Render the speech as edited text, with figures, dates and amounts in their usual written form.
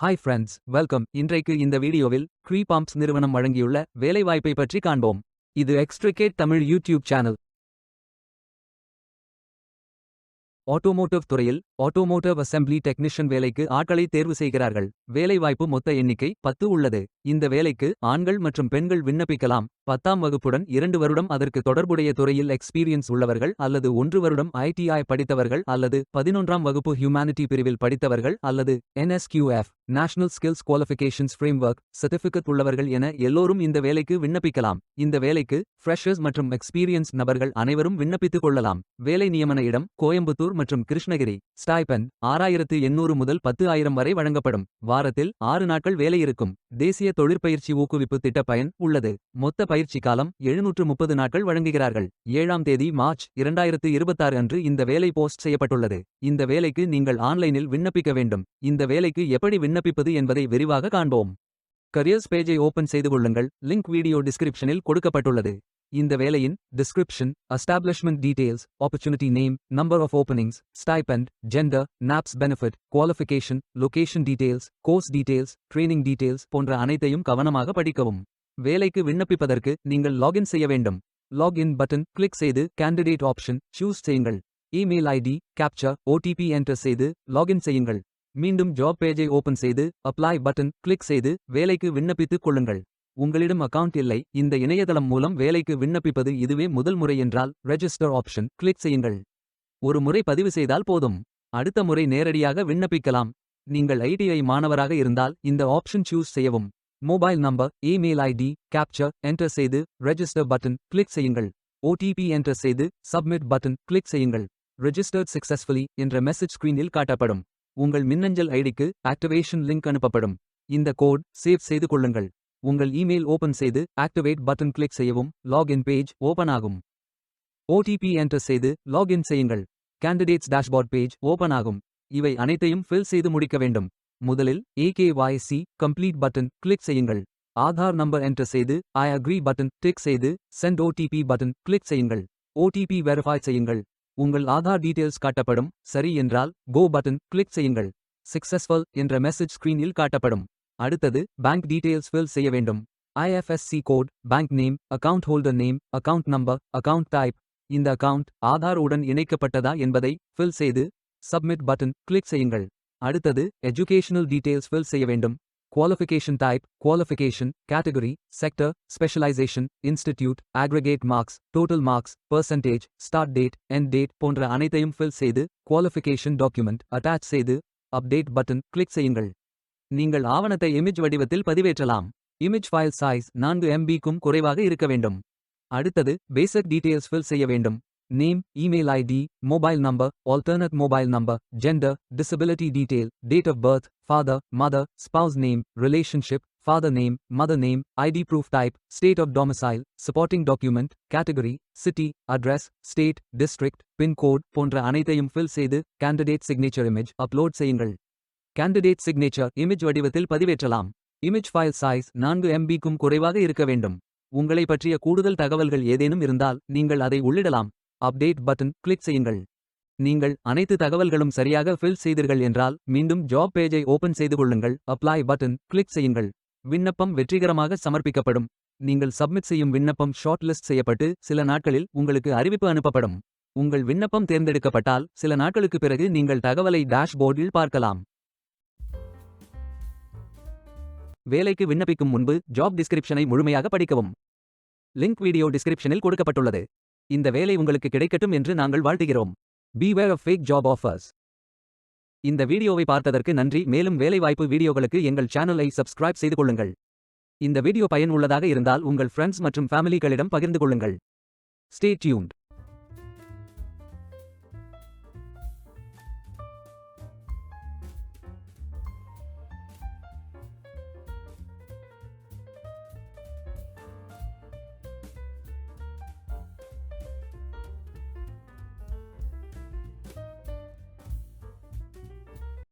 Hi friends, welcome. இன்றைக்கு இந்த வீடியோவில் க்ரீபாம்ப்ஸ் நிறுவனம் வழங்கியுள்ள வேலைவாய்ப்பை பற்றி காண்போம். இது extricate Tamil YouTube channel. Automotive துறையில் ஆட்டோமோட்டிவ் அசெம்பிளி டெக்னீஷியன் வேலைக்கு ஆட்களை தேர்வு செய்கிறார்கள். வேலைவாய்ப்பு மொத்த எண்ணிக்கை 10 உள்ளது. இந்த வேலைக்கு ஆண்கள் மற்றும் பெண்கள் விண்ணப்பிக்கலாம். 10ஆம் வகுப்புடன் 2 வருடம் அதற்கு தொடர்புடைய துறையில் எக்ஸ்பீரியன்ஸ் உள்ளவர்கள் அல்லது 1 வருடம் ITI படித்தவர்கள் அல்லது 11ஆம் வகுப்பு ஹியூமானிட்டி பிரிவில் படித்தவர்கள் அல்லது NSQF national skills qualifications framework certificate உள்ளவர்கள் என எல்லோரும் இந்த வேலைக்கு விண்ணப்பிக்கலாம். இந்த வேலைக்கு ஃப்ரெஷர்ஸ் மற்றும் எக்ஸ்பீரியன்ஸ் நபர்கள் அனைவரும் விண்ணப்பித்துக் கொள்ளலாம். வேலை நியமன இடம் கோயம்புத்தூர் மற்றும் கிருஷ்ணகிரி. ஸ்டைபெண்ட் 6800 முதல் 10,000 வரை வழங்கப்படும். வாரத்தில் 6 நாட்கள் வேலை இருக்கும். தேசிய தொழிற்பயிற்சி ஊக்குவிப்பு திட்ட பயன் உள்ளது. மொத்த பயிற்சி காலம் 730 நாட்கள் வழங்குகிறார்கள். 7ஆம் தேதி மார்ச் 2026 அன்று இந்த வேலை போஸ்ட் செய்யப்பட்டுள்ளது. இந்த வேலைக்கு நீங்கள் ஆன்லைனில் விண்ணப்பிக்க வேண்டும். இந்த வேலைக்கு எப்படி விண்ணப்பிப்பது என்பதை விரிவாக காண்போம். கரியர்ஸ் பேஜை ஓபன் செய்து கொள்ளுங்கள். லிங்க் வீடியோ டிஸ்கிரிப்ஷனில் கொடுக்கப்பட்டுள்ளது. இந்த வேலையின் description, establishment details, opportunity name, number of openings, stipend, gender, NAPS benefit, qualification, location details, course details, training details போன்ற அனைத்தையும் கவனமாக படிக்கவும். வேலைக்கு விண்ணப்பிப்பதற்கு நீங்கள் லாகின் செய்ய வேண்டும். லாகின் பட்டன் கிளிக் செய்து கேண்டிடேட் ஆப்ஷன் சூஸ் செய்யுங்கள். Email ID, capture, OTP enter செய்து லாகின் செய்யுங்கள். மீண்டும் ஜாப் பேஜை ஓபன் செய்து அப்ளை பட்டன் கிளிக் செய்து வேலைக்கு விண்ணப்பித்துக் கொள்ளுங்கள். உங்களிடம் அக்கவுண்ட் இல்லை, இந்த இணையதளம் மூலம் வேலைக்கு விண்ணப்பிப்பது இதுவே முதல் முறை என்றால் ரெஜிஸ்டர் ஆப்ஷன் கிளிக் செய்யுங்கள். ஒரு முறை பதிவு செய்தால் போதும். அடுத்த முறை நேரடியாக விண்ணப்பிக்கலாம். நீங்கள் ITI மாணவராக இருந்தால் இந்த ஆப்ஷன் சூஸ் செய்யவும். Mobile number, email ID, capture enter செய்து ரெஜிஸ்டர் பட்டன் கிளிக் செய்யுங்கள். OTP என்டர் செய்து சப்மிட் பட்டன் கிளிக் செய்யுங்கள். ரெஜிஸ்டர்ட் சக்சஸ்ஃபுல்லி என்ற மெசேஜ் ஸ்கிரீனில் காட்டப்படும். உங்கள் மின்னஞ்சல் ஐடிக்கு ஆக்டிவேஷன் லிங்க் அனுப்பப்படும். இந்த கோட் சேவ் செய்து கொள்ளுங்கள். உங்கள் இமெயில் ஓபன் செய்து ஆக்டிவேட் பட்டன் கிளிக் செய்யவும். லாகின் பேஜ் ஓபன் ஆகும். OTP என்டர் செய்து லாகின் செய்யுங்கள். கேண்டிடேட்ஸ் டேஷ்போர்ட் பேஜ் ஓபன் ஆகும். இவை அனைத்தையும் ஃபில் செய்து முடிக்க வேண்டும். முதலில் AKYC கம்ப்ளீட் பட்டன் கிளிக் செய்யுங்கள். ஆதார் நம்பர் என்டர் செய்து ஐ அக்ரி பட்டன் டிக் செய்து சென்ட் OTP பட்டன் கிளிக் செய்யுங்கள். OTP வெரிஃபை செய்யுங்கள். உங்கள் ஆதார் டீடைல்ஸ் காட்டப்படும். சரி என்றால் கோ பட்டன் கிளிக் செய்யுங்கள். சக்சஸ்ஃபுல் என்ற மெசேஜ் ஸ்கிரீனில் காட்டப்படும். அடுத்தது பேங்க் டீடைல்ஸ் ஃபில் செய்ய வேண்டும். IFSC code, bank name, account holder name, account number, account type. இந்த அக்கவுண்ட் ஆதார் உடன் இணைக்கப்பட்டதா என்பதை ஃபில் செய்து சப்மிட் பட்டன் கிளிக் செய்யுங்கள். அடுத்தது எஜுகேஷனல் டீடைல்ஸ் ஃபில் செய்ய வேண்டும். Qualification type, qualification, category, sector, specialisation, institute, aggregate marks, total marks, percentage, start date, end date போன்ற அனைத்தையும் ஃபில் செய்து குவாலிஃபிகேஷன் டாக்குமெண்ட் அட்டாச் செய்து அப்டேட் பட்டன் கிளிக் செய்யுங்கள். நீங்கள் ஆவணத்தை இமேஜ் வடிவத்தில் பதிவேற்றலாம். இமேஜ் ஃபைல் சைஸ் 4 MB-க்கும் குறைவாக இருக்க வேண்டும். அடுத்தது பேசிக் டீடைல்ஸ் ஃபில் செய்ய வேண்டும். Name, email ID, mobile number, alternate mobile number, gender, disability detail, date of birth, father, mother, spouse name, relationship, father name, mother name, ID proof type, state of domicile, supporting document, category, city, address, state, district, pincode போன்ற அனைத்தையும் fill செய்து candidate signature image upload செய்யுங்கள். Candidate signature image வடிவத்தில் பதிவேற்றலாம். Image file size 4 MB-க்கும் குறைவாக இருக்க வேண்டும். உங்களை பற்றிய கூடுதல் தகவல்கள் ஏதேனும் இருந்தால் நீங்கள் அதை உள்ளிடலாம். அப்டேட் பட்டன் கிளிக் செய்யுங்கள். நீங்கள் அனைத்து தகவல்களும் சரியாக ஃபில் செய்தீர்கள் என்றால் மீண்டும் ஜாப் பேஜை ஓபன் செய்து கொள்ளுங்கள். அப்ளை பட்டன் கிளிக் செய்யுங்கள். விண்ணப்பம் வெற்றிகரமாக சமர்ப்பிக்கப்படும். நீங்கள் சப்மிட் செய்யும் விண்ணப்பம் ஷார்ட் லிஸ்ட் செய்யப்பட்டு சில நாட்களில் உங்களுக்கு அறிவிப்பு அனுப்பப்படும். உங்கள் விண்ணப்பம் தேர்ந்தெடுக்கப்பட்டால் சில நாட்களுக்கு பிறகு நீங்கள் தகவலை டேஷ்போர்டில் பார்க்கலாம். வேலைக்கு விண்ணப்பிக்கும் முன்பு ஜாப் டிஸ்கிரிப்ஷனை முழுமையாக படிக்கவும். லிங்க் வீடியோ டிஸ்கிரிப்ஷனில் கொடுக்கப்பட்டுள்ளது. இந்த வேலை உங்களுக்கு கிடைக்கட்டும் என்று நாங்கள் வாழ்த்துகிறோம். Beware of fake job offers. இந்த வீடியோவை பார்த்ததற்கு நன்றி. மேலும் வேலைவாய்ப்பு வீடியோகளுக்கு எங்கள் சேனலை சப்ஸ்கிரைப் செய்து கொள்ளுங்கள். இந்த வீடியோ பயனுள்ளதாக இருந்தால் உங்கள் ஃப்ரெண்ட்ஸ் மற்றும் ஃபேமிலிகளிடம் பகிர்ந்து கொள்ளுங்கள். Stay tuned.